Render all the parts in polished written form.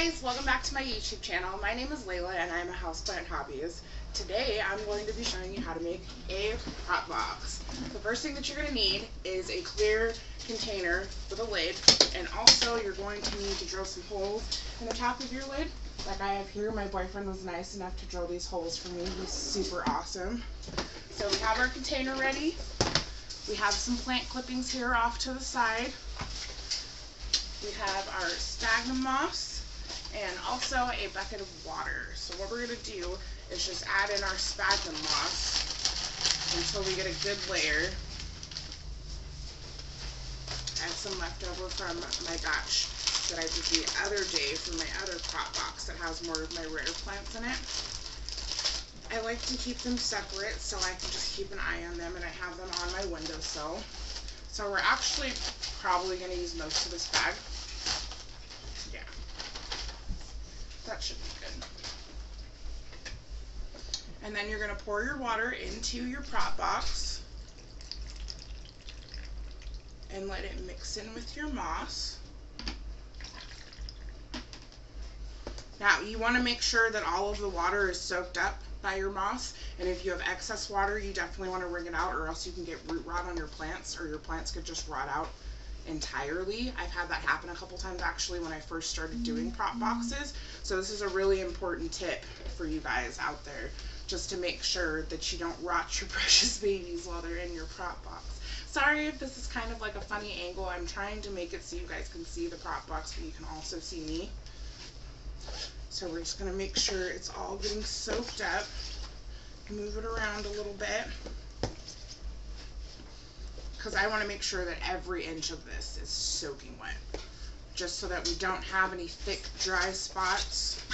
guys, welcome back to my YouTube channel. My name is Layla and I'm a houseplant hobbyist. Today I'm going to be showing you how to make a prop box. The first thing that you're going to need is a clear container with a lid, and also you're going to need to drill some holes in the top of your lid like I have here. My boyfriend was nice enough to drill these holes for me. He's super awesome. So we have our container ready. We have some plant clippings here off to the side. We have our sphagnum moss and also a bucket of water. So what we're going to do is just add in our sphagnum moss until we get a good layer. I have some left over from my batch that I did the other day from my other prop box that has more of my rare plants in it. I like to keep them separate so I can just keep an eye on them, and I have them on my windowsill. So we're actually probably going to use most of this bag. Yeah, that should be good. And then you're going to pour your water into your prop box and let it mix in with your moss. Now you want to make sure that all of the water is soaked up by your moss, and if you have excess water you definitely want to wring it out, or else you can get root rot on your plants, or your plants could just rot out entirely. I've had that happen a couple times actually when I first started doing prop boxes. So this is a really important tip for you guys out there, just to make sure that you don't rot your precious babies while they're in your prop box. Sorry if this is kind of like a funny angle. I'm trying to make it so you guys can see the prop box, but you can also see me. So we're just going to make sure it's all getting soaked up. Move it around a little bit, because I want to make sure that every inch of this is soaking wet, just so that we don't have any thick dry spots.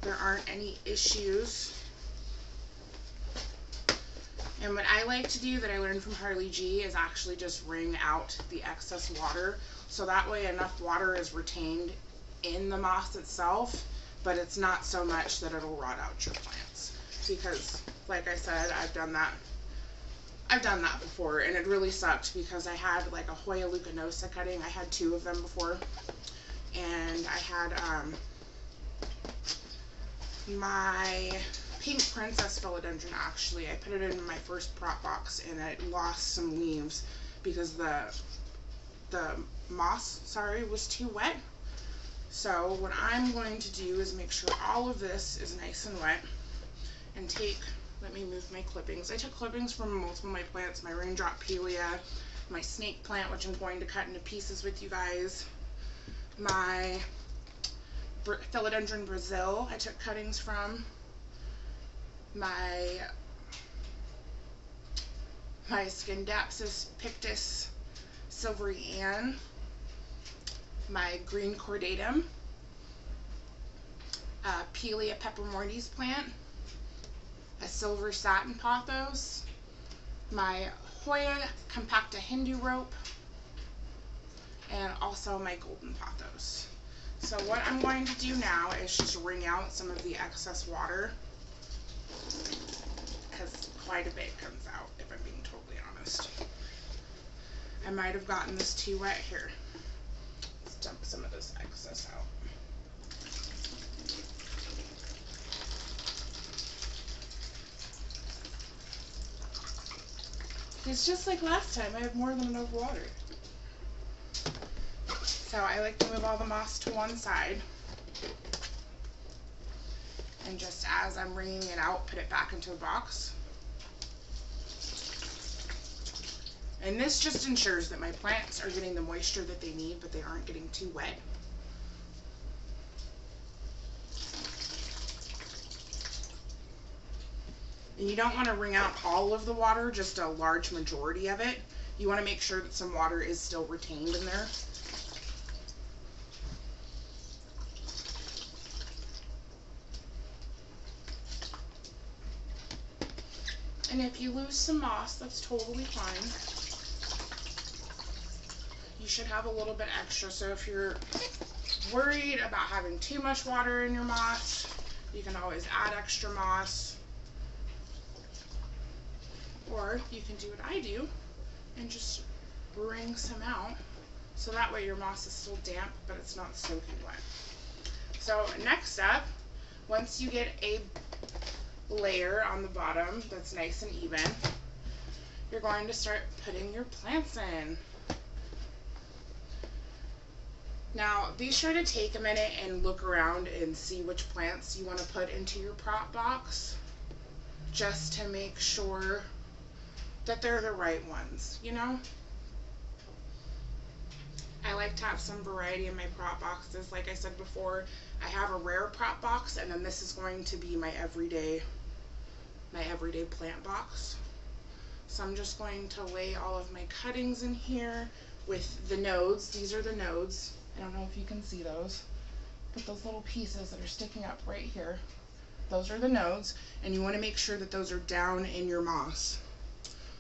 There aren't any issues. And what I like to do that I learned from Harley G is actually just wring out the excess water, so that way enough water is retained in the moss itself, but it's not so much that it'll rot out your plants. Because like I said, I've done that before, and it really sucked because I had like a Hoya leuconosa cutting. I had 2 of them before, and I had my pink princess philodendron. Actually, I put it in my first prop box and it lost some leaves because the moss, was too wet. So what I'm going to do is make sure all of this is nice and wet, and let me move my clippings. I took clippings from multiple of my plants, my raindrop Pelia, my snake plant, which I'm going to cut into pieces with you guys, my philodendron Brazil I took cuttings from, my Scindapsus pictus silvery Ann, my green cordatum, Pelia peppermortes plant, a silver satin pothos, my Hoya compacta Hindu rope, and also my golden pothos. So what I'm going to do now is just wring out some of the excess water, because quite a bit comes out, if I'm being totally honest. I might have gotten this too wet here. Let's dump some of this excess out. It's just like last time, I have more than enough water. So I like to move all the moss to one side, and just as I'm wringing it out, put it back into a box. And this just ensures that my plants are getting the moisture that they need, but they aren't getting too wet. And you don't want to wring out all of the water, just a large majority of it. You want to make sure that some water is still retained in there. And if you lose some moss, that's totally fine. You should have a little bit extra, so if you're worried about having too much water in your moss, you can always add extra moss. Or you can do what I do and just wring some out, so that way your moss is still damp, but it's not soaking wet. So next up, once you get a layer on the bottom that's nice and even, you're going to start putting your plants in. Now, be sure to take a minute and look around and see which plants you want to put into your prop box, just to make sure that they're the right ones, you know? I like to have some variety in my prop boxes. Like I said before, I have a rare prop box, and then this is going to be my everyday plant box. So I'm just going to lay all of my cuttings in here with the nodes. These are the nodes. I don't know if you can see those, but those little pieces that are sticking up right here, those are the nodes, and you want to make sure that those are down in your moss,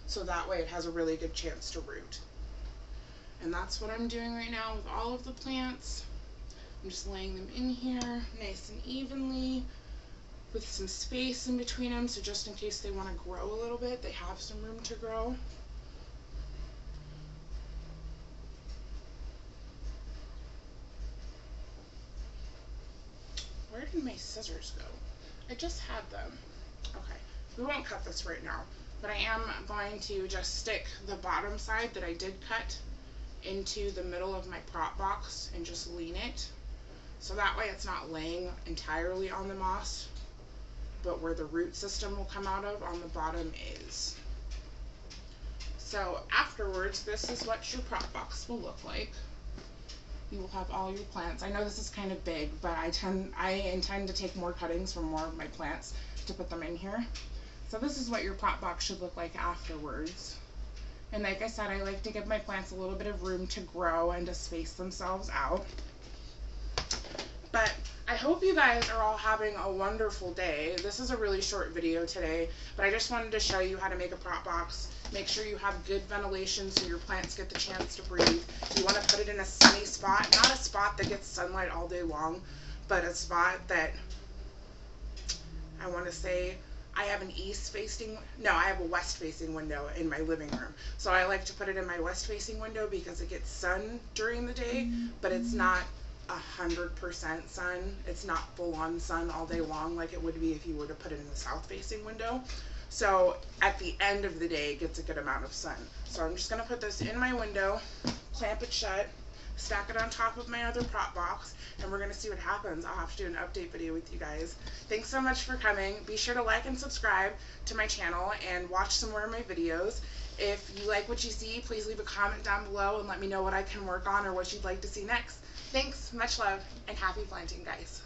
so that way it has a really good chance to root. And that's what I'm doing right now with all of the plants. I'm just laying them in here nice and evenly with some space in between them, so just in case they want to grow a little bit, they have some room to grow. Where did my scissors go? I just had them. Okay, we won't cut this right now, but I am going to just stick the bottom side that I did cut into the middle of my prop box and just lean it, so that way it's not laying entirely on the moss, but where the root system will come out of on the bottom is. So afterwards, this is what your prop box will look like. You will have all your plants. I know this is kind of big, but I intend to take more cuttings from more of my plants to put them in here. So this is what your prop box should look like afterwards. And like I said, I like to give my plants a little bit of room to grow and to space themselves out. But I hope you guys are all having a wonderful day. This is a really short video today, but I just wanted to show you how to make a prop box. Make sure you have good ventilation so your plants get the chance to breathe. You want to put it in a sunny spot, not a spot that gets sunlight all day long, but a spot that, I want to say, I have I have a west facing window in my living room. So I like to put it in my west facing window because it gets sun during the day, but it's not 100% sun. It's not full on sun all day long like it would be if you were to put it in the south facing window. So at the end of the day, it gets a good amount of sun. So I'm just going to put this in my window, clamp it shut, stack it on top of my other prop box, and we're going to see what happens. I'll have to do an update video with you guys. Thanks so much for coming. Be sure to like and subscribe to my channel and watch some more of my videos. If you like what you see, please leave a comment down below and let me know what I can work on or what you'd like to see next. Thanks, much love, and happy planting, guys.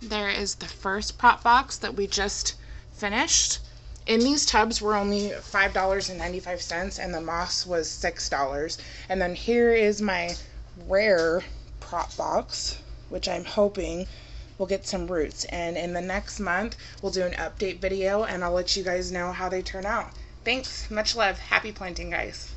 There is the first prop box that we just finished. In these tubs were only $5.95 and the moss was $6. And then here is my rare prop box, which I'm hoping will get some roots. And in the next month, we'll do an update video and I'll let you guys know how they turn out. Thanks, much love, happy planting, guys.